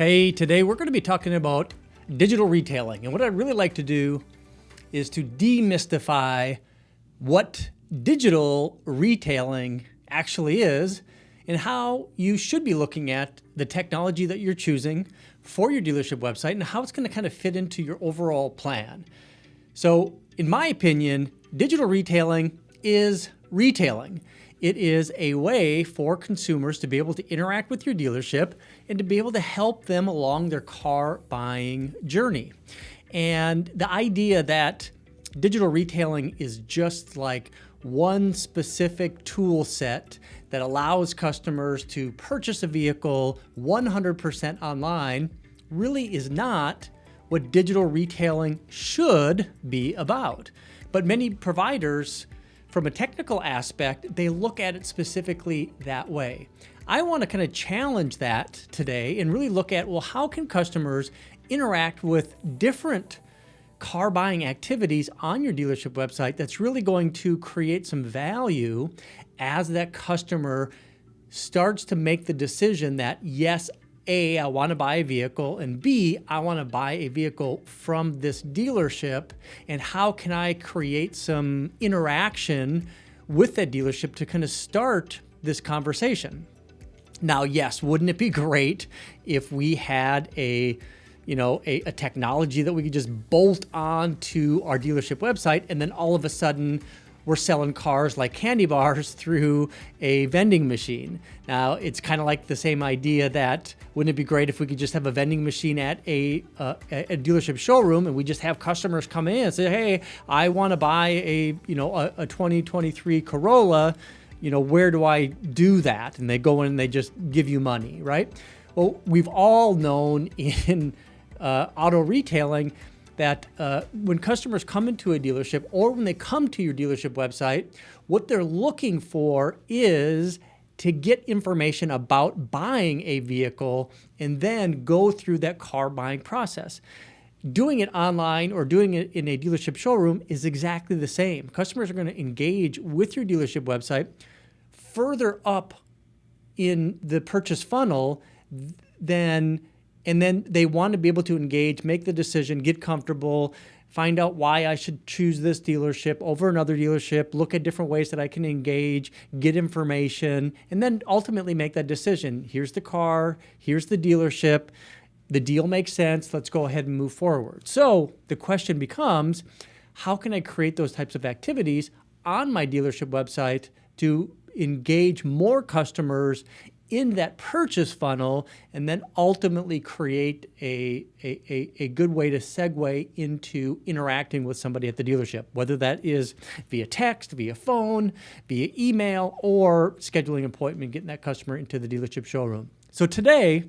Hey, today we're going to be talking about digital retailing. And what I'd really like to do is to demystify what digital retailing actually is and how you should be looking at the technology that you're choosing for your dealership website and how it's going to kind of fit into your overall plan. So, in my opinion, digital retailing is retailing. It is a way for consumers to be able to interact with your dealership and to be able to help them along their car buying journey. And the idea that digital retailing is just like one specific tool set that allows customers to purchase a vehicle 100% online really is not what digital retailing should be about. But many providers, from a technical aspect, they look at it specifically that way. I want to kind of challenge that today and really look at, well, how can customers interact with different car buying activities on your dealership website that's really going to create some value as that customer starts to make the decision that, yes, A, I want to buy a vehicle, and B, I want to buy a vehicle from this dealership, and how can I create some interaction with that dealership to kind of start this conversation? Now, yes, wouldn't it be great if we had a technology that we could just bolt on to our dealership website, and then all of a sudden we're selling cars like candy bars through a vending machine. Now, it's kind of like the same idea that wouldn't it be great if we could just have a vending machine at a dealership showroom, and we just have customers come in and say, hey, I want to buy a 2023 Corolla, where do I do that? And they go in and they just give you money, right? Well, we've all known in auto retailing that when customers come into a dealership or when they come to your dealership website, what they're looking for is to get information about buying a vehicle and then go through that car buying process. Doing it online or doing it in a dealership showroom is exactly the same. Customers are going to engage with your dealership website further up in the purchase funnel and then they want to be able to engage, make the decision, get comfortable, find out why I should choose this dealership over another dealership, look at different ways that I can engage, get information, and then ultimately make that decision. Here's the car, here's the dealership, the deal makes sense, let's go ahead and move forward. So the question becomes, how can I create those types of activities on my dealership website to engage more customers in that purchase funnel, and then ultimately create a good way to segue into interacting with somebody at the dealership, whether that is via text, via phone, via email, or scheduling an appointment, getting that customer into the dealership showroom. So today,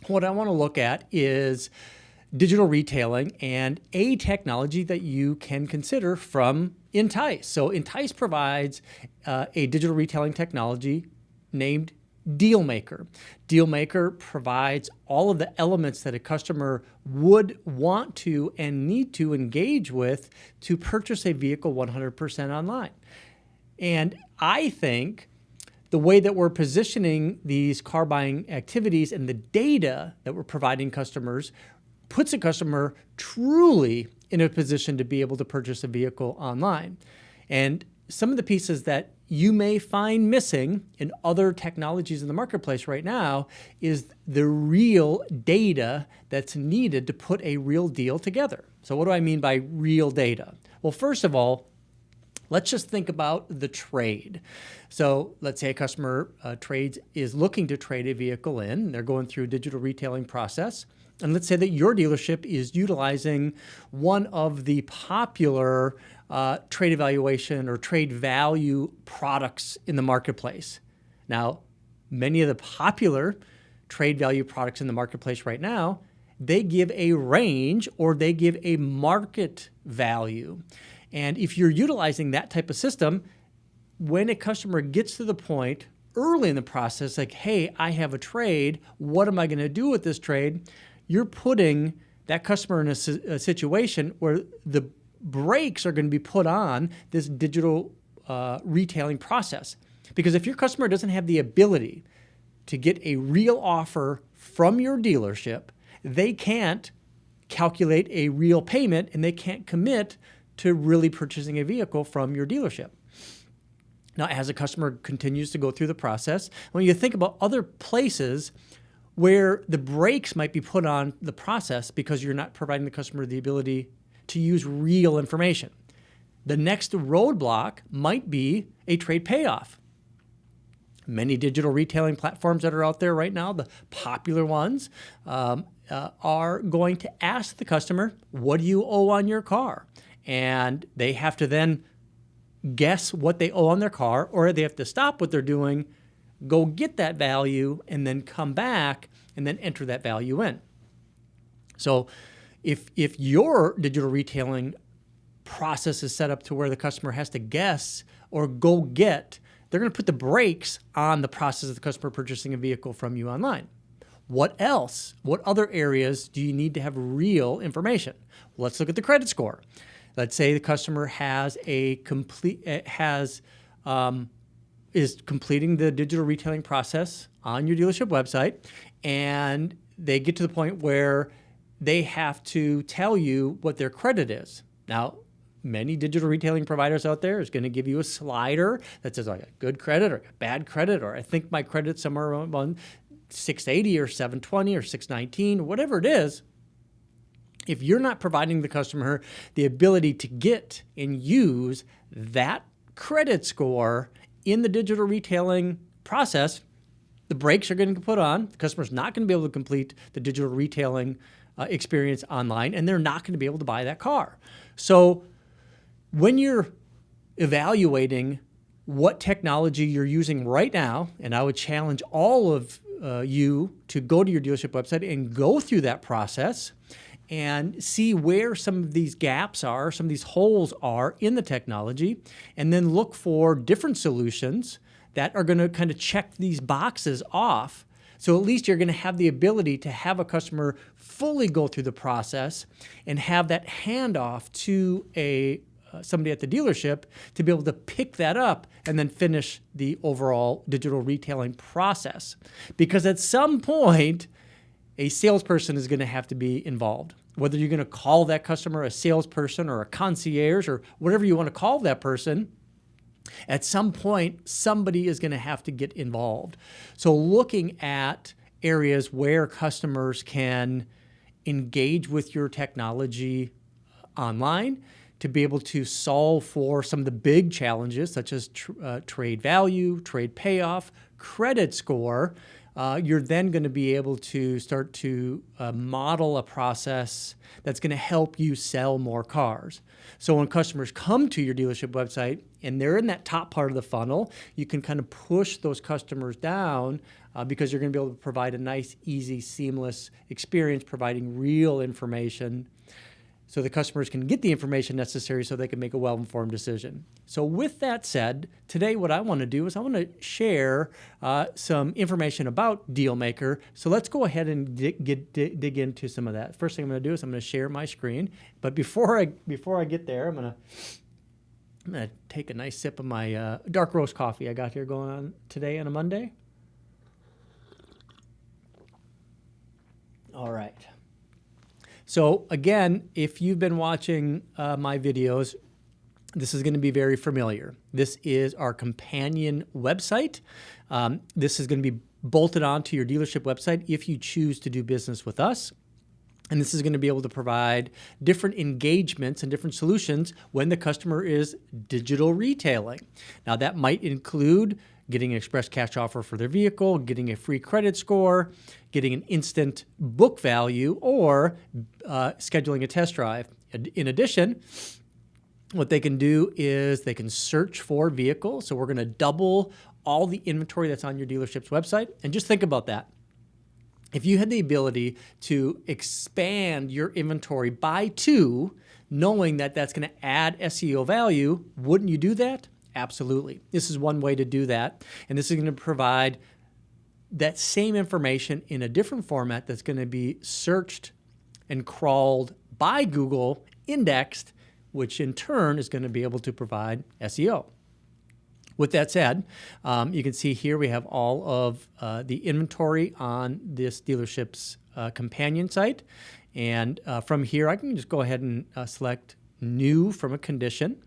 what I want to look at is digital retailing and a technology that you can consider from Entice. So Entice provides a digital retailing technology named Dealmaker. Dealmaker provides all of the elements that a customer would want to and need to engage with to purchase a vehicle 100% online. And I think the way that we're positioning these car buying activities and the data that we're providing customers puts a customer truly in a position to be able to purchase a vehicle online. And some of the pieces that you may find missing in other technologies in the marketplace right now is the real data that's needed to put a real deal together. So what do I mean by real data? Well, first of all, let's just think about the trade. So let's say a customer is looking to trade a vehicle in. They're going through a digital retailing process. And let's say that your dealership is utilizing one of the popular trade evaluation or trade value products in the marketplace. Now, many of the popular trade value products in the marketplace right now, they give a range or they give a market value. And if you're utilizing that type of system, when a customer gets to the point early in the process, like, hey, I have a trade, what am I going to do with this trade? You're putting that customer in a situation where the brakes are going to be put on this digital retailing process. Because if your customer doesn't have the ability to get a real offer from your dealership, they can't calculate a real payment and they can't commit to really purchasing a vehicle from your dealership. Now, as a customer continues to go through the process, when you think about other places where the brakes might be put on the process because you're not providing the customer the ability to use real information. The next roadblock might be a trade payoff. Many digital retailing platforms that are out there right now, the popular ones, are going to ask the customer, what do you owe on your car? And they have to then guess what they owe on their car, or they have to stop what they're doing, go get that value, and then come back and then enter that value in. So if your digital retailing process is set up to where the customer has to guess or go get, they're going to put the brakes on the process of the customer purchasing a vehicle from you online. What else? What other areas do you need to have real information? Well, let's look at the credit score. Let's say the customer has is completing the digital retailing process on your dealership website, and they get to the point where they have to tell you what their credit is. Now, many digital retailing providers out there is going to give you a slider that says, I got good credit or bad credit, or I think my credit's somewhere around 680 or 720 or 619, whatever it is. If you're not providing the customer the ability to get and use that credit score in the digital retailing process, the brakes are going to put on. The customer's not going to be able to complete the digital retailing experience online, and they're not going to be able to buy that car. So when you're evaluating what technology you're using right now, and I would challenge all of you to go to your dealership website and go through that process and see where some of these gaps are, some of these holes are in the technology, and then look for different solutions that are going to kind of check these boxes off. So at least you're going to have the ability to have a customer fully go through the process and have that handoff to somebody at the dealership to be able to pick that up and then finish the overall digital retailing process. Because at some point, a salesperson is going to have to be involved. Whether you're going to call that customer a salesperson or a concierge or whatever you want to call that person, at some point, somebody is going to have to get involved. So looking at areas where customers can engage with your technology online to be able to solve for some of the big challenges such as trade value, trade payoff, credit score, you're then going to be able to start to model a process that's going to help you sell more cars. So when customers come to your dealership website and they're in that top part of the funnel, you can kind of push those customers down because you're going to be able to provide a nice, easy, seamless experience, providing real information so the customers can get the information necessary so they can make a well-informed decision. So with that said, today what I want to do is I want to share some information about Dealmaker. So let's go ahead and dig into some of that. First thing I'm going to do is I'm going to share my screen. But before I get there, I'm going to take a nice sip of my dark roast coffee I got here going on today on a Monday. All right. So again, if you've been watching my videos, this is going to be very familiar. This is our companion website. This is going to be bolted onto your dealership website if you choose to do business with us. And this is going to be able to provide different engagements and different solutions when the customer is digital retailing. Now that might include getting an express cash offer for their vehicle, getting a free credit score, getting an instant book value, or scheduling a test drive. In addition, what they can do is they can search for vehicles. So we're going to double all the inventory that's on your dealership's website. And just think about that. If you had the ability to expand your inventory by 2, knowing that that's going to add SEO value, wouldn't you do that? Absolutely. This is one way to do that. And this is going to provide that same information in a different format that's going to be searched and crawled by Google, indexed, which in turn is going to be able to provide SEO. With that said, you can see here we have all of the inventory on this dealership's companion site. And from here, I can just go ahead and select new from a condition.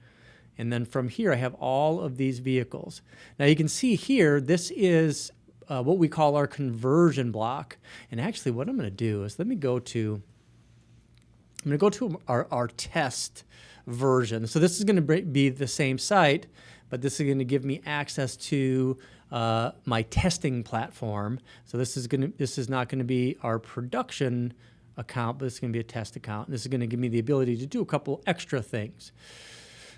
And then from here, I have all of these vehicles. Now you can see here, this is what we call our conversion block. And actually what I'm going to do is let me go to, I'm going to go to our test version. So this is going to be the same site, but this is going to give me access to my testing platform. So this is not going to be our production account, but this is going to be a test account. This is going to give me the ability to do a couple extra things.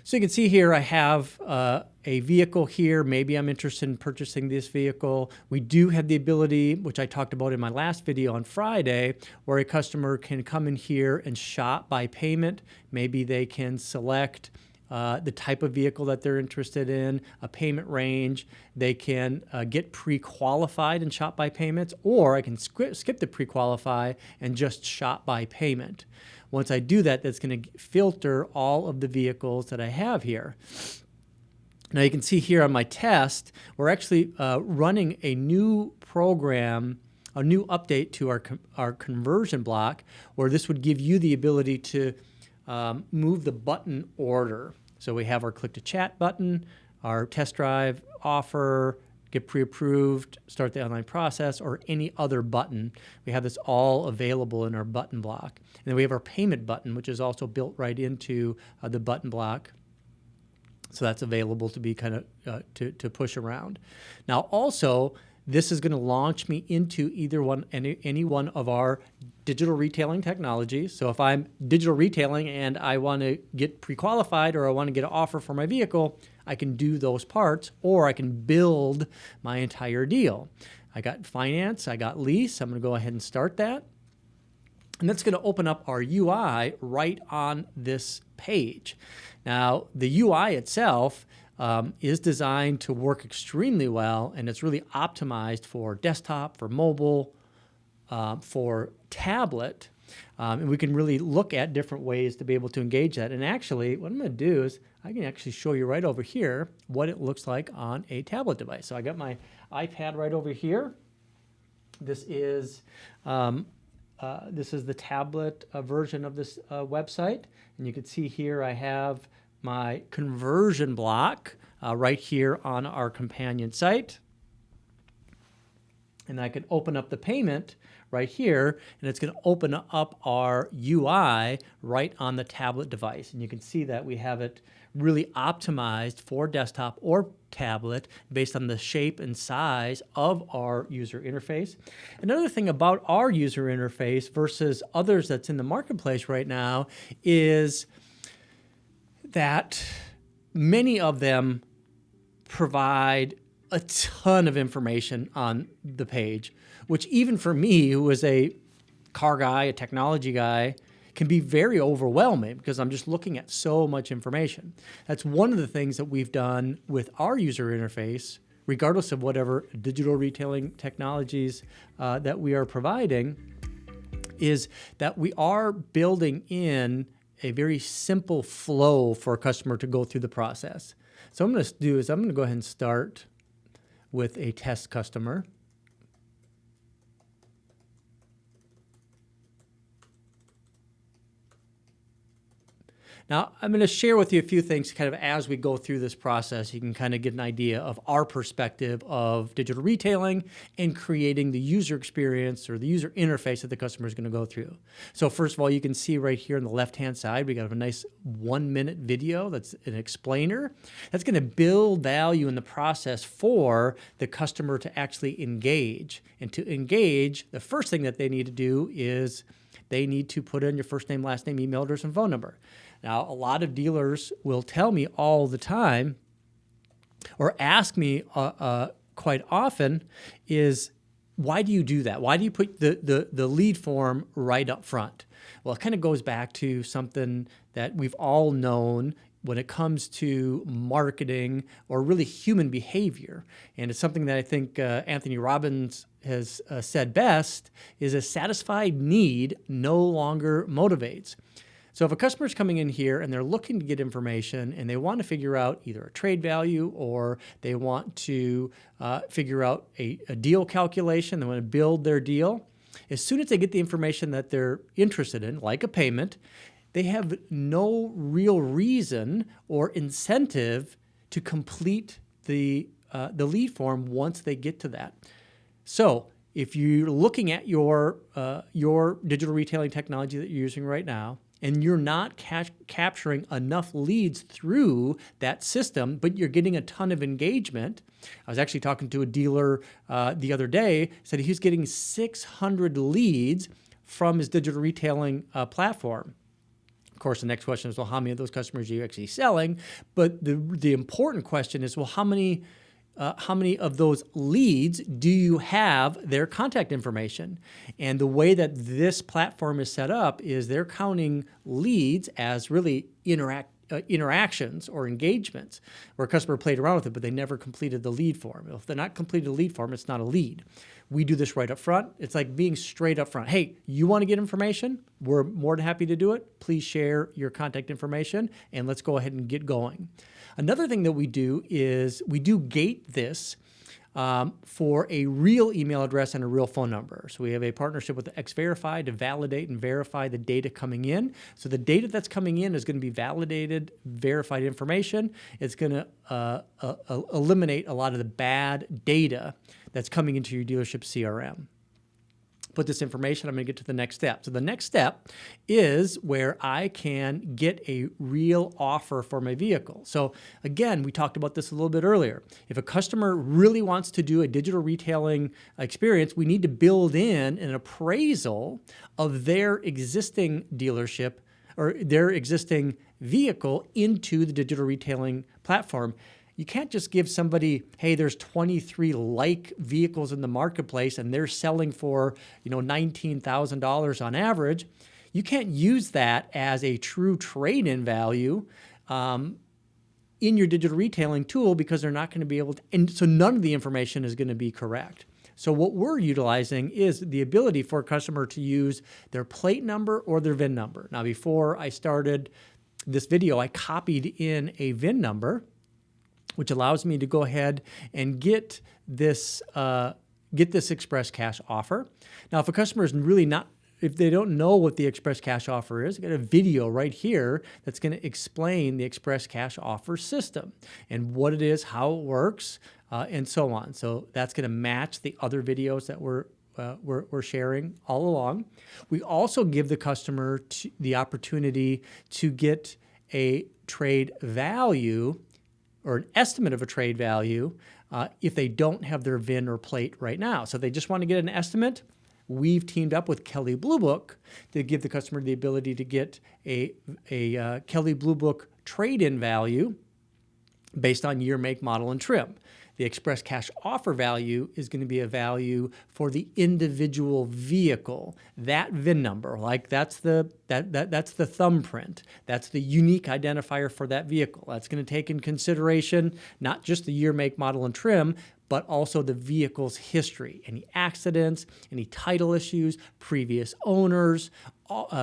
So you can see here I have a vehicle here. Maybe I'm interested in purchasing this vehicle. We do have the ability, which I talked about in my last video on Friday, where a customer can come in here and shop by payment. Maybe they can select the type of vehicle that they're interested in, a payment range. They can get pre-qualified and shop by payments, or I can skip the pre-qualify and just shop by payment. Once I do that, that's going to filter all of the vehicles that I have here. Now you can see here on my test, we're actually running a new program, a new update to our conversion block, where this would give you the ability to move the button order. So we have our click to chat button, our test drive offer, get pre-approved, start the online process, or any other button. We have this all available in our button block. And then we have our payment button, which is also built right into the button block. So that's available to be kind of to push around. Now also, this is going to launch me into any one of our digital retailing technologies. So if I'm digital retailing and I want to get pre-qualified or I want to get an offer for my vehicle, I can do those parts, or I can build my entire deal. I got finance, I got lease. I'm going to go ahead and start that. And that's going to open up our UI right on this page. Now, the UI itself is designed to work extremely well, and it's really optimized for desktop, for mobile, for tablet. And we can really look at different ways to be able to engage that. And actually, what I'm going to do is I can actually show you right over here what it looks like on a tablet device. So I got my iPad right over here. This is the tablet version of this website. And you can see here I have my conversion block right here on our companion site. And I can open up the payment right here, and it's going to open up our UI right on the tablet device. And you can see that we have it really optimized for desktop or tablet based on the shape and size of our user interface. Another thing about our user interface versus others that's in the marketplace right now is that many of them provide a ton of information on the page, which even for me, who is a car guy, a technology guy, can be very overwhelming because I'm just looking at so much information. That's one of the things that we've done with our user interface, regardless of whatever digital retailing technologies that we are providing, is that we are building in a very simple flow for a customer to go through the process. So what I'm going to do is I'm going to go ahead and start with a test customer. Now, I'm going to share with you a few things kind of as we go through this process. You can kind of get an idea of our perspective of digital retailing and creating the user experience or the user interface that the customer is going to go through. So first of all, you can see right here on the left-hand side, we got a nice 1-minute video that's an explainer. That's going to build value in the process for the customer to actually engage. And to engage, the first thing that they need to do is they need to put in your first name, last name, email address, and phone number. Now, a lot of dealers will tell me all the time or ask me quite often is, why do you do that? Why do you put the lead form right up front? Well, it kind of goes back to something that we've all known when it comes to marketing or really human behavior. And it's something that I think Anthony Robbins has said best, is a satisfied need no longer motivates. So if a customer's coming in here and they're looking to get information and they want to figure out either a trade value or they want to figure out a deal calculation, they want to build their deal, as soon as they get the information that they're interested in, like a payment, they have no real reason or incentive to complete the lead form once they get to that. So if you're looking at your digital retailing technology that you're using right now, and you're not capturing enough leads through that system, but you're getting a ton of engagement. I was actually talking to a dealer the other day, said he's getting 600 leads from his digital retailing platform. Of course, the next question is, well, how many of those customers are you actually selling? But the important question is, well, how many of those leads do you have their contact information? And the way that this platform is set up is they're counting leads as really interactions or engagements where a customer played around with it, but they never completed the lead form. If they're not completed a lead form, it's not a lead. We do this right up front. It's like being straight up front. Hey, you want to get information? We're more than happy to do it. Please share your contact information and let's go ahead and get going. Another thing that we do is we do gate this for a real email address and a real phone number. So we have a partnership with Xverify to validate and verify the data coming in. So the data that's coming in is going to be validated, verified information. It's going to eliminate a lot of the bad data that's coming into your dealership CRM. Put this information, I'm going to get to the next step. So the next step is where I can get a real offer for my vehicle. So again, we talked about this a little bit earlier. If a customer really wants to do a digital retailing experience, we need to build in an appraisal of their existing dealership or their existing vehicle into the digital retailing platform. You can't just give somebody, hey, there's 23 like vehicles in the marketplace and they're selling for, $19,000 on average. You can't use that as a true trade-in value in your digital retailing tool because they're not going to be able to, and so none of the information is going to be correct. So what we're utilizing is the ability for a customer to use their plate number or their VIN number. Now, before I started this video, I copied in a VIN number, which allows me to go ahead and get this express cash offer. Now, if a customer is really not, if they don't know what the express cash offer is, I got a video right here that's going to explain the express cash offer system and what it is, how it works, and so on. So that's going to match the other videos that we're sharing all along. We also give the customer the opportunity to get a trade value or an estimate of a trade value if they don't have their VIN or plate right now. So if they just want to get an estimate, we've teamed up with Kelley Blue Book to give the customer the ability to get a Kelley Blue Book trade-in value based on year, make, model, and trim. The express cash offer value is going to be a value for the individual vehicle. That VIN number, like that's the thumbprint. That's the unique identifier for that vehicle. That's going to take in consideration not just the year, make, model, and trim, but also the vehicle's history, any accidents, any title issues, previous owners,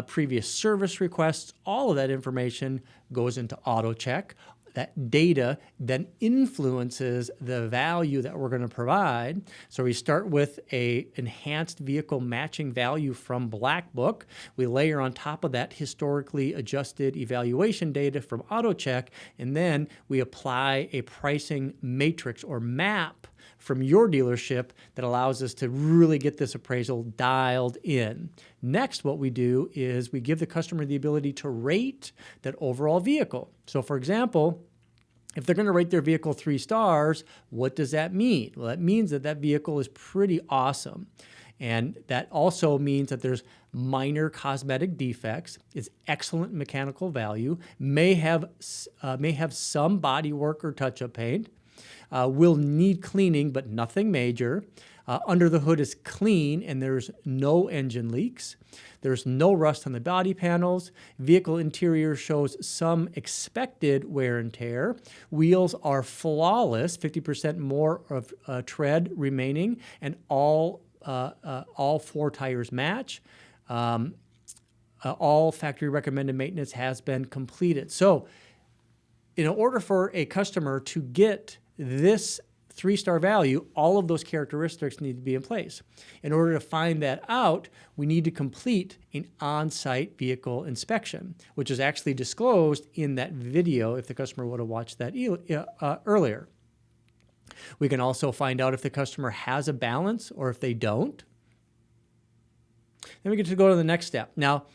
previous service requests. All of that information goes into AutoCheck. That data then influences the value that we're going to provide. So we start with an enhanced vehicle matching value from Black Book. We layer on top of that historically adjusted evaluation data from AutoCheck, and then we apply a pricing matrix or map from your dealership that allows us to really get this appraisal dialed in. Next, what we do is we give the customer the ability to rate that overall vehicle. So for example, if they're going to rate their vehicle 3 stars, what does that mean? Well, that means that that vehicle is pretty awesome. And that also means that there's minor cosmetic defects, it's excellent mechanical value, may have some body work or touch-up paint, will need cleaning, but nothing major. Under the hood is clean and there's no engine leaks. There's no rust on the body panels. Vehicle interior shows some expected wear and tear. Wheels are flawless, 50% more of tread remaining, and all 4 tires match. all factory recommended maintenance has been completed. So in order for a customer to get this 3-star value, all of those characteristics need to be in place. In order to find that out, we need to complete an on-site vehicle inspection, which is actually disclosed in that video if the customer would have watched that earlier. We can also find out if the customer has a balance or if they don't. Then we get to go to the next step. Now,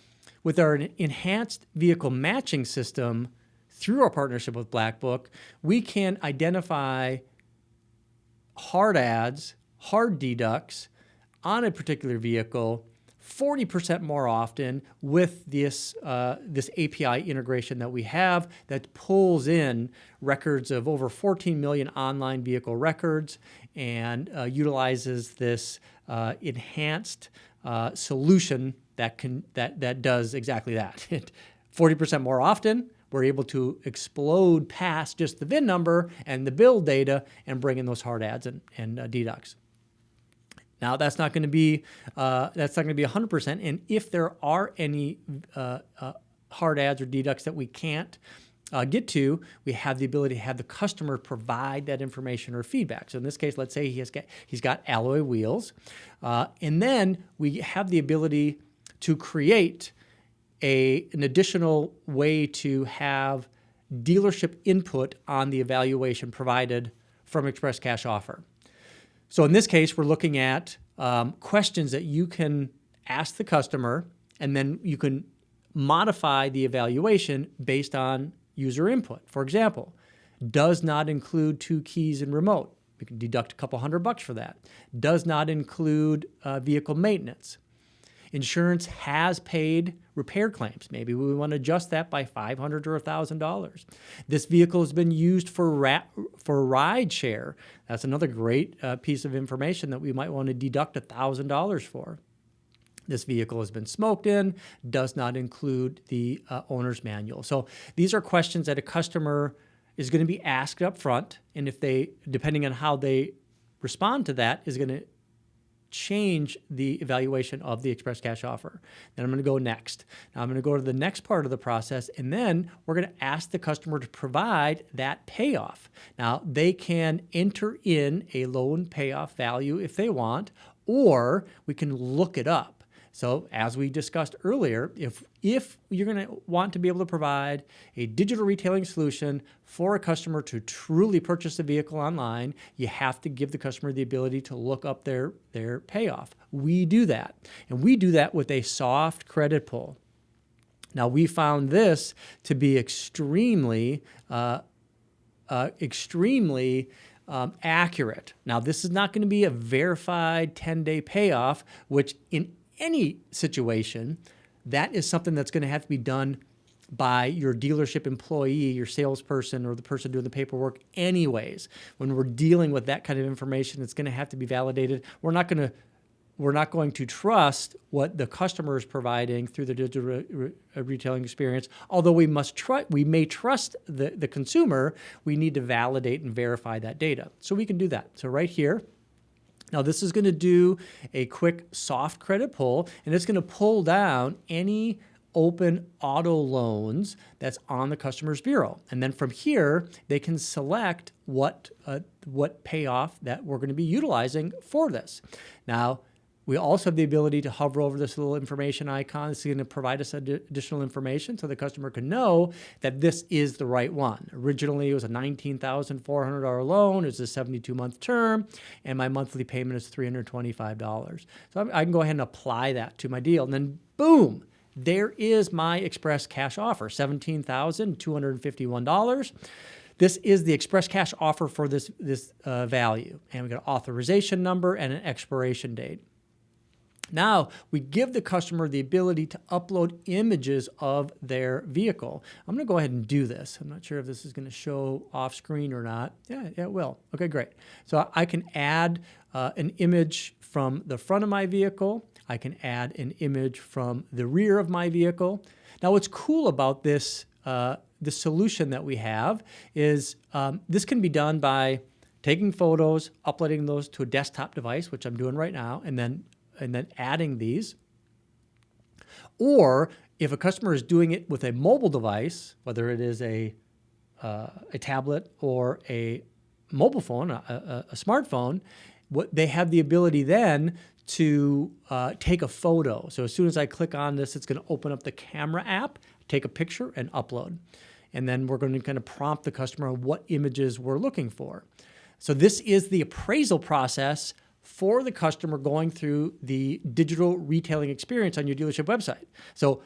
with our enhanced vehicle matching system through our partnership with Black Book, we can identify hard adds, hard deducts on a particular vehicle 40% more often with this API integration that we have that pulls in records of over 14 million online vehicle records and utilizes this enhanced solution that does exactly that. 40% more often, we're able to explode past just the VIN number and the build data and bring in those hard adds and deducts. Now that's not going to be 100%. And if there are any hard adds or deducts that we can't get to, we have the ability to have the customer provide that information or feedback. So in this case, let's say he's got alloy wheels, and then we have the ability to create an additional way to have dealership input on the evaluation provided from Express Cash Offer. So in this case, we're looking at questions that you can ask the customer, and then you can modify the evaluation based on user input. For example, does not include 2 keys and remote. We can deduct a couple $100 for that. Does not include vehicle maintenance. Insurance has paid repair claims. Maybe we want to adjust that by $500 or $1,000. This vehicle has been used for ride share. That's another great piece of information that we might want to deduct $1,000 for. This vehicle has been smoked in, does not include the owner's manual. So these are questions that a customer is going to be asked up front, and if they, depending on how they respond to that, is going to change the evaluation of the Express Cash Offer. Then I'm going to go next. Now I'm going to go to the next part of the process, and then we're going to ask the customer to provide that payoff. Now they can enter in a loan payoff value if they want, or we can look it up. So as we discussed earlier, if you're going to want to be able to provide a digital retailing solution for a customer to truly purchase a vehicle online, you have to give the customer the ability to look up their payoff. We do that, and we do that with a soft credit pull. Now we found this to be extremely accurate. Now this is not going to be a verified 10-day payoff, which in any situation, that is something that's going to have to be done by your dealership employee, your salesperson, or the person doing the paperwork anyways. When we're dealing with that kind of information, it's going to have to be validated. We're not going to trust what the customer is providing through the digital retailing experience. Although we may trust the consumer, we need to validate and verify that data. So we can do that. So right here, now this is going to do a quick soft credit pull, and it's going to pull down any open auto loans that's on the customer's bureau. And then from here, they can select what payoff that we're going to be utilizing for this. Now, we also have the ability to hover over this little information icon. This is going to provide us additional information so the customer can know that this is the right one. Originally, it was a $19,400 loan. It's a 72-month term, and my monthly payment is $325. So I can go ahead and apply that to my deal. And then, boom, there is my Express Cash Offer, $17,251. This is the Express Cash Offer for this value. And we got an authorization number and an expiration date. Now, we give the customer the ability to upload images of their vehicle. I'm going to go ahead and do this. I'm not sure if this is going to show off screen or not. Yeah, it will. Okay, great. So I can add an image from the front of my vehicle. I can add an image from the rear of my vehicle. Now, what's cool about this, the solution that we have is this can be done by taking photos, uploading those to a desktop device, which I'm doing right now, and then adding these. Or if a customer is doing it with a mobile device, whether it is a tablet or a mobile phone, a smartphone, what they have the ability then to take a photo. So as soon as I click on this, it's going to open up the camera app, take a picture, and upload. And then we're going to kind of prompt the customer on what images we're looking for. So this is the appraisal process for the customer going through the digital retailing experience on your dealership website. So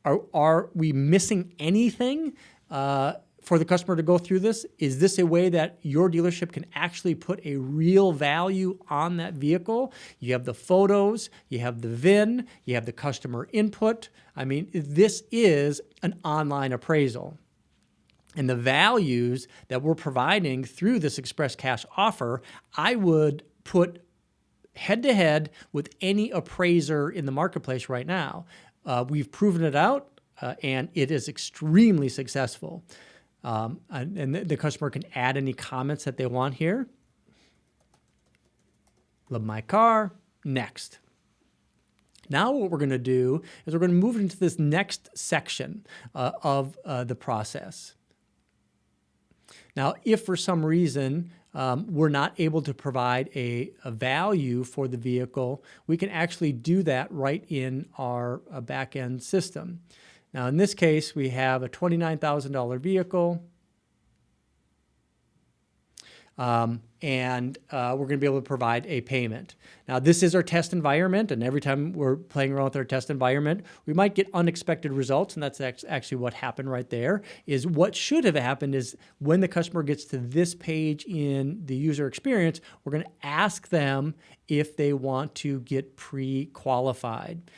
are we missing anything for the customer to go through this? Is this a way that your dealership can actually put a real value on that vehicle? You have the photos, you have the VIN, you have the customer input. I mean, this is an online appraisal. And the values that we're providing through this Express Cash offer, I would put head to head with any appraiser in the marketplace right now. We've proven it out, and it is extremely successful. And the customer can add any comments that they want here. Love my car. Next. Now what we're going to do is we're going to move into this next section of the process. Now, if for some reason we're not able to provide a value for the vehicle, we can actually do that right in our back-end system. Now, in this case, we have a $29,000 vehicle, and we're going to be able to provide a payment. Now, this is our test environment, and every time we're playing around with our test environment, we might get unexpected results, and that's actually what happened right there. Is what should have happened is when the customer gets to this page in the user experience, we're going to ask them if they want to get pre-qualified.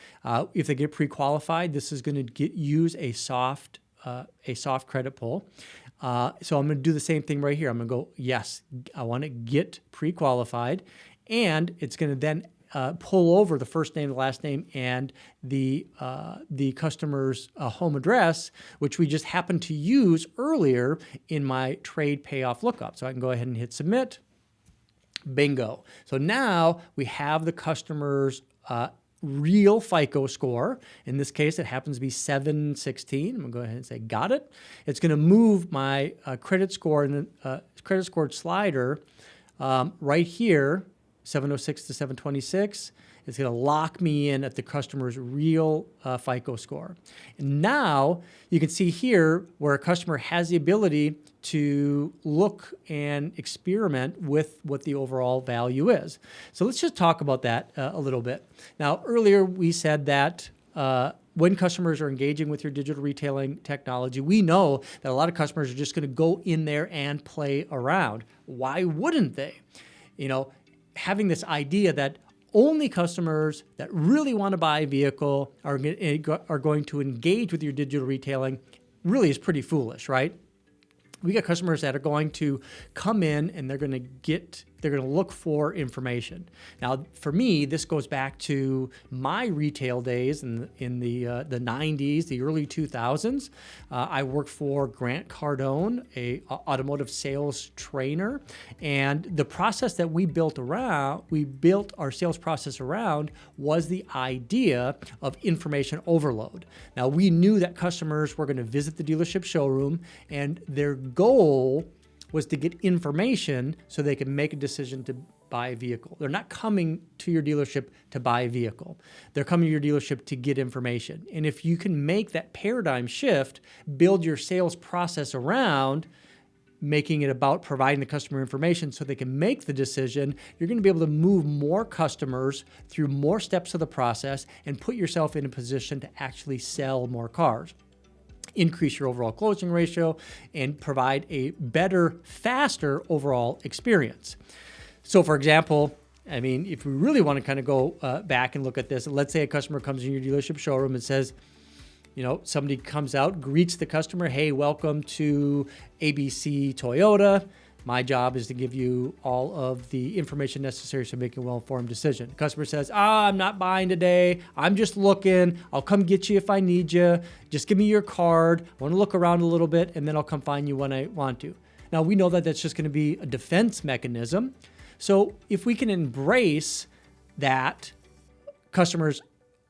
If they get pre-qualified, this is going to use a soft credit pull. So I'm going to do the same thing right here. I'm going to go, yes, I want to get pre-qualified. And it's going to then pull over the first name, the last name, and the customer's home address, which we just happened to use earlier in my trade payoff lookup. So I can go ahead and hit submit. Bingo. So now we have the customer's real FICO score. In this case, it happens to be 716. I'm going to go ahead and say, got it. It's going to move my credit score and credit score slider right here, 706 to 726. It's going to lock me in at the customer's real FICO score. And now you can see here where a customer has the ability to look and experiment with what the overall value is. So let's just talk about that a little bit. Now, earlier we said that when customers are engaging with your digital retailing technology, we know that a lot of customers are just going to go in there and play around. Why wouldn't they? You know, having this idea that only customers that really want to buy a vehicle are going to engage with your digital retailing really is pretty foolish, right? We got customers that are going to come in and they're going to look for information. Now, for me, this goes back to my retail days in the 90s, the early 2000s. I worked for Grant Cardone, a automotive sales trainer, and the process that we built our sales process around was the idea of information overload. Now, we knew that customers were going to visit the dealership showroom, and their goal was to get information so they can make a decision to buy a vehicle. They're not coming to your dealership to buy a vehicle. They're coming to your dealership to get information. And if you can make that paradigm shift, build your sales process around making it about providing the customer information so they can make the decision, you're going to be able to move more customers through more steps of the process and put yourself in a position to actually sell more cars, increase your overall closing ratio, and provide a better, faster overall experience. So for example, I mean, if we really want to kind of go back and look at this, let's say a customer comes in your dealership showroom and says, you know, somebody comes out, greets the customer, hey, welcome to ABC Toyota. My job is to give you all of the information necessary to make a well-informed decision. The customer says, I'm not buying today. I'm just looking. I'll come get you if I need you. Just give me your card. I want to look around a little bit, and then I'll come find you when I want to. Now, we know that that's just going to be a defense mechanism. So if we can embrace that customers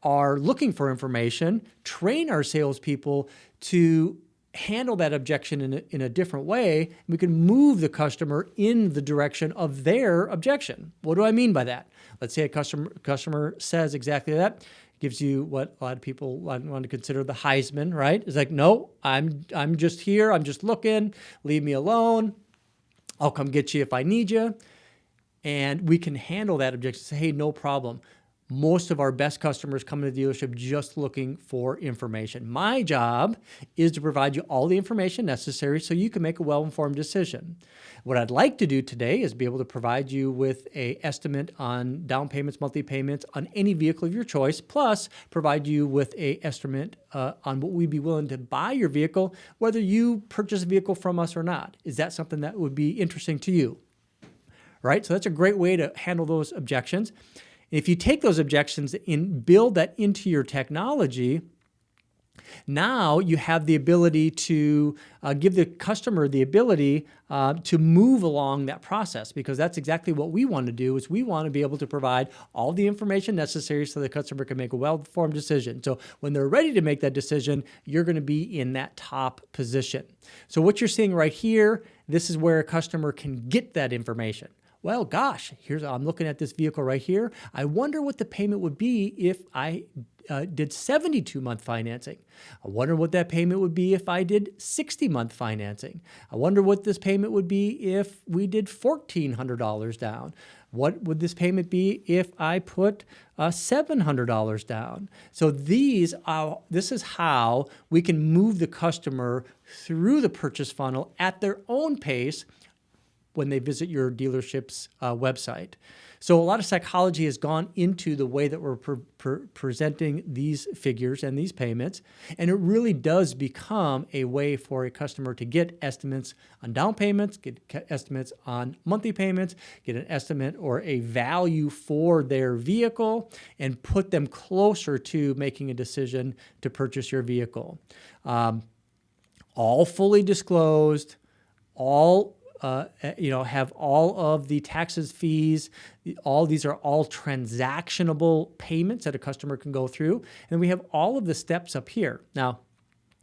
are looking for information, train our salespeople to handle that objection in a different way. We can move the customer in the direction of their objection. What do I mean by that? Let's say a customer says exactly that. Gives you what a lot of people want to consider the Heisman, right? It's like, no, I'm just here. I'm just looking. Leave me alone. I'll come get you if I need you. And we can handle that objection. Say, hey, no problem. Most of our best customers come to the dealership just looking for information. My job is to provide you all the information necessary so you can make a well-informed decision. What I'd like to do today is be able to provide you with an estimate on down payments, monthly payments on any vehicle of your choice, plus provide you with an estimate on what we'd be willing to buy your vehicle, whether you purchase a vehicle from us or not. Is that something that would be interesting to you? Right? So that's a great way to handle those objections. If you take those objections and build that into your technology, now you have the ability to give the customer the ability to move along that process, because that's exactly what we want to do. Is we want to be able to provide all the information necessary so the customer can make a well-informed decision. So when they're ready to make that decision, you're going to be in that top position. So what you're seeing right here, this is where a customer can get that information. Well, gosh, I'm looking at this vehicle right here. I wonder what the payment would be if I did 72-month financing. I wonder what that payment would be if I did 60-month financing. I wonder what this payment would be if we did $1,400 down. What would this payment be if I put $700 down? So this is how we can move the customer through the purchase funnel at their own pace when they visit your dealership's website. So a lot of psychology has gone into the way that we're presenting these figures and these payments, and it really does become a way for a customer to get estimates on down payments, get estimates on monthly payments, get an estimate or a value for their vehicle, and put them closer to making a decision to purchase your vehicle. All fully disclosed, all have all of the taxes, fees, all these are all transactionable payments that a customer can go through. And we have all of the steps up here. Now,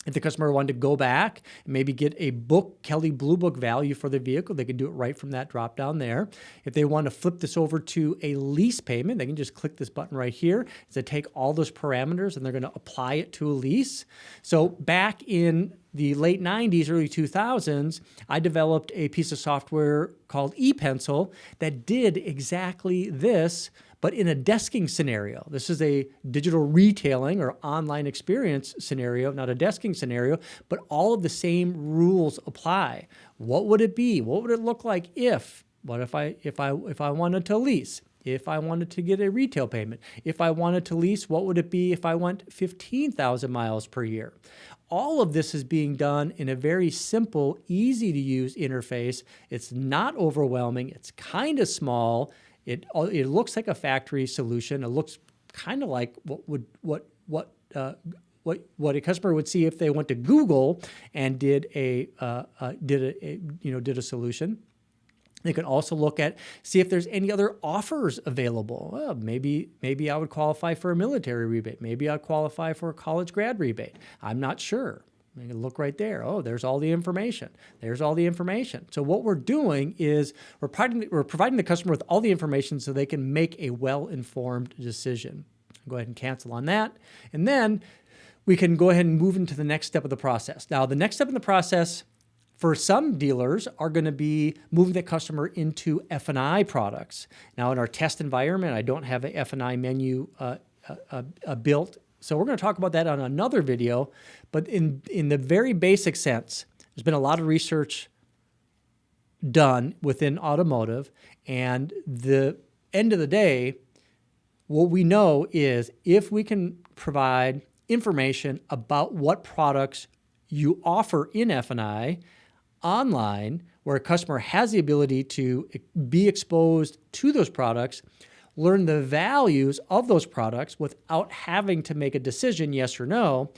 if the customer wanted to go back and maybe get a Kelley Blue Book value for the vehicle, they can do it right from that drop down there. If they want to flip this over to a lease payment, they can just click this button right here. So take all those parameters and they're going to apply it to a lease. So back in the late 90s, early 2000s, I developed a piece of software called ePencil that did exactly this, but in a desking scenario. This is a digital retailing or online experience scenario, not a desking scenario, but all of the same rules apply. What would it be? What would it look like if I wanted to lease? If I wanted to get a retail payment? If I wanted to lease, what would it be if I went 15,000 miles per year? All of this is being done in a very simple, easy to use interface. It's not overwhelming. It's kind of small. It looks like a factory solution. It looks kind of like what a customer would see if they went to Google and did a solution. They can also look at, see if there's any other offers available. Well, maybe I would qualify for a military rebate. Maybe I'd qualify for a college grad rebate. I'm not sure. You can look right there. Oh, there's all the information. There's all the information. So what we're doing is we're providing the customer with all the information so they can make a well-informed decision. Go ahead and cancel on that. And then we can go ahead and move into the next step of the process. Now, the next step in the process for some dealers are going to be moving the customer into F&I products. Now, in our test environment, I don't have a F&I menu built. So we're going to talk about that on another video. But in the very basic sense, there's been a lot of research done within automotive. And the end of the day, what we know is if we can provide information about what products you offer in F&I online, where a customer has the ability to be exposed to those products, learn the values of those products without having to make a decision, yes or no,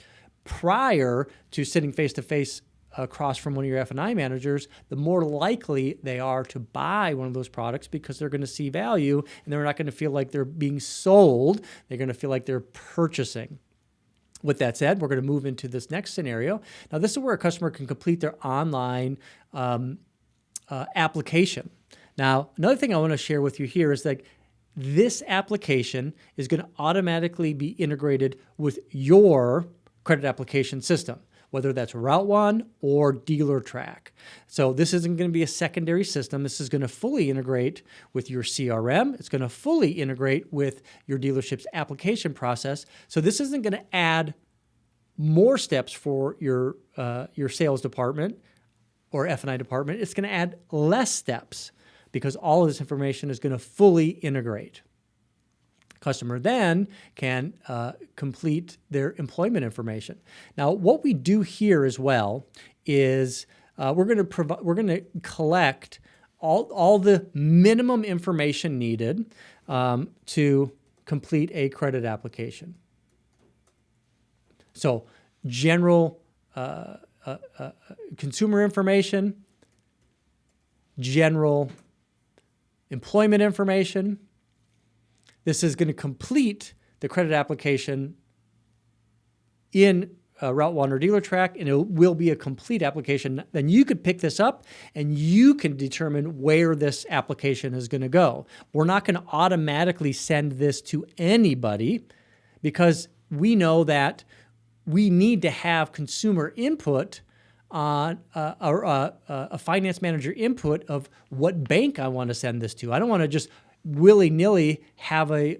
prior to sitting face-to-face across from one of your F&I managers, the more likely they are to buy one of those products because they're going to see value and they're not going to feel like they're being sold. They're going to feel like they're purchasing. With that said, we're going to move into this next scenario. Now, this is where a customer can complete their online application. Now, another thing I want to share with you here is that this application is going to automatically be integrated with your credit application system, whether that's Route 1 or Dealertrack. So this isn't going to be a secondary system. This is going to fully integrate with your CRM. It's going to fully integrate with your dealership's application process. So this isn't going to add more steps for your sales department or F&I department. It's going to add less steps because all of this information is going to fully integrate. Customer then can complete their employment information. Now, what we do here as well is we're going to collect all the minimum information needed to complete a credit application. So, general consumer information, general employment information. This is going to complete the credit application in Route 1 or Dealertrack, and it will be a complete application. Then you could pick this up and you can determine where this application is going to go. We're not going to automatically send this to anybody because we know that we need to have consumer input on a finance manager input of what bank I want to send this to. I don't want to just willy-nilly have a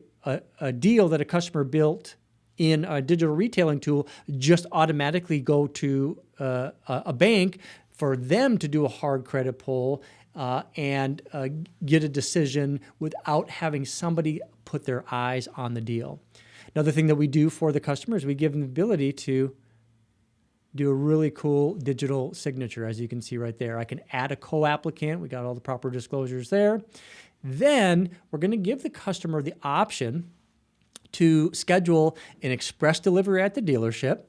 deal that a customer built in a digital retailing tool just automatically go to a bank for them to do a hard credit pull and get a decision without having somebody put their eyes on the deal. Another thing that we do for the customer is we give them the ability to do a really cool digital signature, as you can see right there. I can add a co-applicant. We got all the proper disclosures there. Then we're going to give the customer the option to schedule an express delivery at the dealership.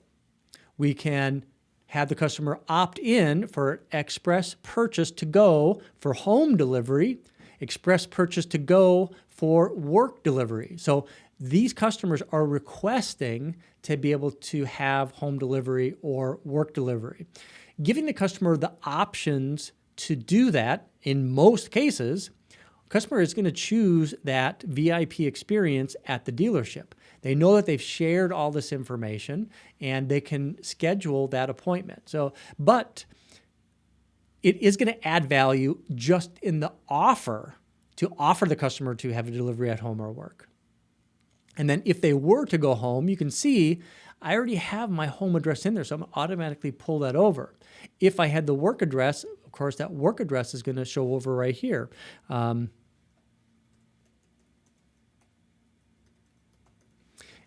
We can have the customer opt in for express purchase to go for home delivery, express purchase to go for work delivery. So these customers are requesting to be able to have home delivery or work delivery. Giving the customer the options to do that, in most cases, customer is going to choose that VIP experience at the dealership. They know that they've shared all this information and they can schedule that appointment. But it is going to add value just in the offer to offer the customer to have a delivery at home or work. And then if they were to go home, you can see I already have my home address in there, so I'm going to automatically pull that over. If I had the work address, of course, that work address is going to show over right here. And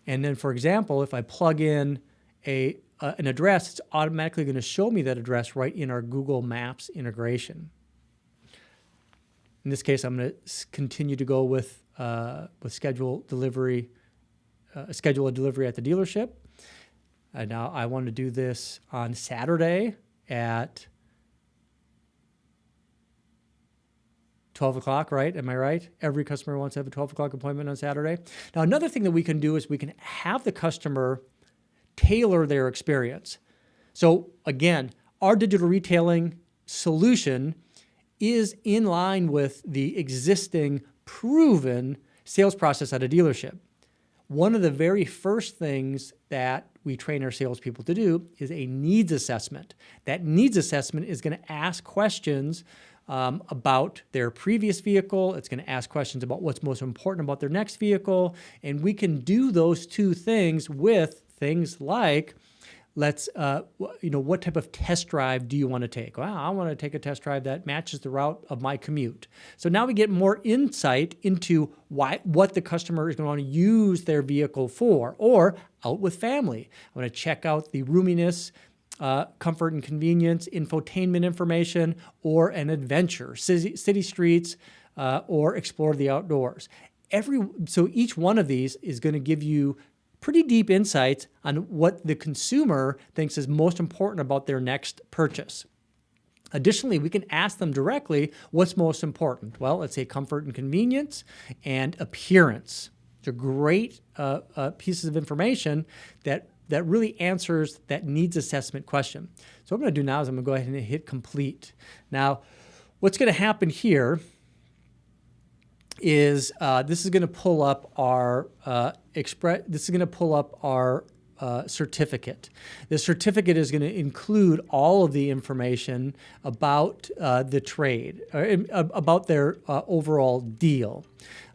then, for example, if I plug in an address, it's automatically going to show me that address right in our Google Maps integration. In this case, I'm going to continue to go with schedule a delivery at the dealership. Now I want to do this on Saturday at 12 o'clock, right? Am I right? Every customer wants to have a 12 o'clock appointment on Saturday. Now, another thing that we can do is we can have the customer tailor their experience. So again, our digital retailing solution is in line with the existing proven sales process at a dealership. One of the very first things that we train our salespeople to do is a needs assessment. That needs assessment is going to ask questions about their previous vehicle. It's going to ask questions about what's most important about their next vehicle. And we can do those two things with things like, what type of test drive do you want to take? Well, I want to take a test drive that matches the route of my commute. So now we get more insight into what the customer is going to want to use their vehicle for, or out with family. I want to check out the roominess, comfort and convenience, infotainment information, or an adventure, city streets, or explore the outdoors. So each one of these is going to give you pretty deep insights on what the consumer thinks is most important about their next purchase. Additionally, we can ask them directly what's most important. Well, let's say comfort and convenience and appearance. They're great pieces of information that really answers that needs assessment question. So what I'm going to do now is I'm going to go ahead and hit complete. Now, what's going to happen here is this is going to pull up our certificate. The certificate is going to include all of the information about the trade, about their overall deal.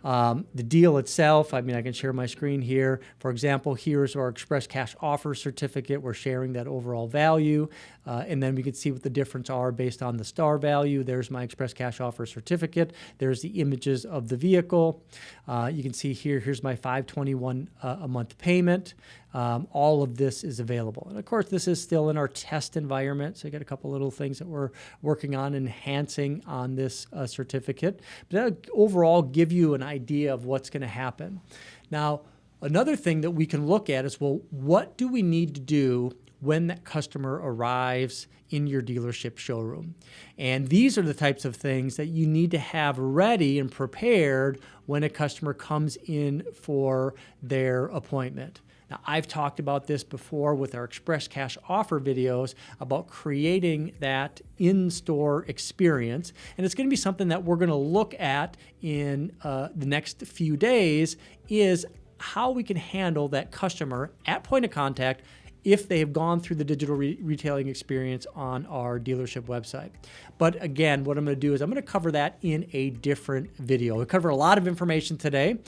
The deal itself, I mean, I can share my screen here. For example, here's our Express Cash Offer certificate. We're sharing that overall value. And then we can see what the difference are based on the star value. There's my Express Cash Offer certificate. There's the images of the vehicle. You can see here's my $521 a month payment. All of this is available. And of course, this is still in our test environment. So you got a couple little things that we're working on enhancing on this certificate. But that'll overall give you an idea of what's going to happen. Now, another thing that we can look at is, well, what do we need to do when that customer arrives in your dealership showroom? And these are the types of things that you need to have ready and prepared when a customer comes in for their appointment. Now, I've talked about this before with our Express Cash Offer videos about creating that in-store experience. And it's going to be something that we're going to look at in the next few days, is how we can handle that customer at point of contact if they have gone through the digital retailing experience on our dealership website. But again, what I'm going to do is I'm going to cover that in a different video. We cover a lot of information today,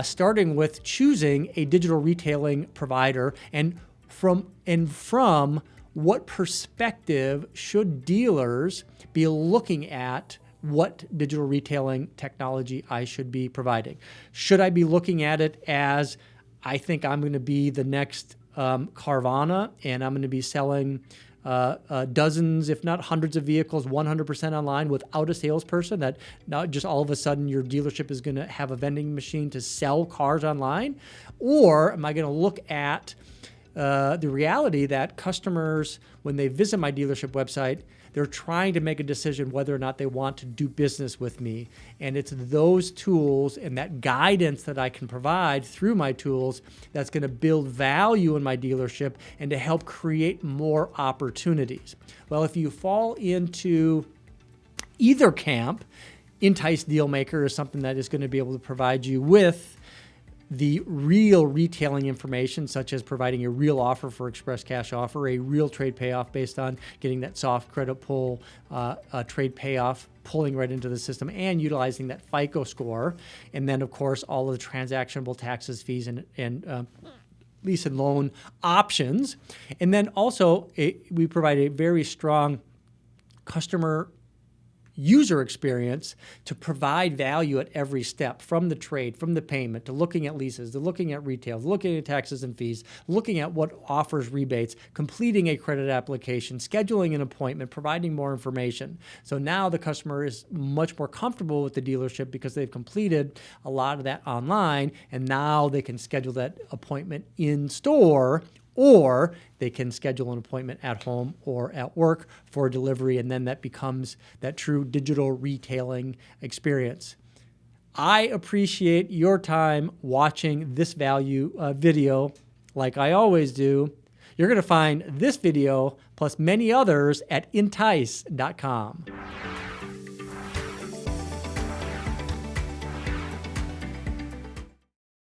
starting with choosing a digital retailing provider and from what perspective should dealers be looking at what digital retailing technology I should be providing. Should I be looking at it as, I think I'm going to be the next Carvana, and I'm going to be selling dozens, if not hundreds of vehicles, 100% online without a salesperson, that not just all of a sudden your dealership is going to have a vending machine to sell cars online? Or am I going to look at the reality that customers, when they visit my dealership website, they're trying to make a decision whether or not they want to do business with me. And it's those tools and that guidance that I can provide through my tools that's going to build value in my dealership and to help create more opportunities. Well, if you fall into either camp, Entice Dealmaker is something that is going to be able to provide you with the real retailing information, such as providing a real offer for Express Cash Offer, a real trade payoff based on getting that soft credit pull, trade payoff, pulling right into the system and utilizing that FICO score. And then, of course, all of the transactionable taxes, fees, and lease and loan options. And then also, we provide a very strong customer user experience to provide value at every step, from the trade, from the payment, to looking at leases, to looking at retail, looking at taxes and fees, looking at what offers rebates, completing a credit application, scheduling an appointment, providing more information. So now the customer is much more comfortable with the dealership because they've completed a lot of that online, and now they can schedule that appointment in store, or they can schedule an appointment at home or at work for delivery, and then that becomes that true digital retailing experience. I appreciate your time watching this value video. Like I always do, you're going to find this video plus many others at entice.com.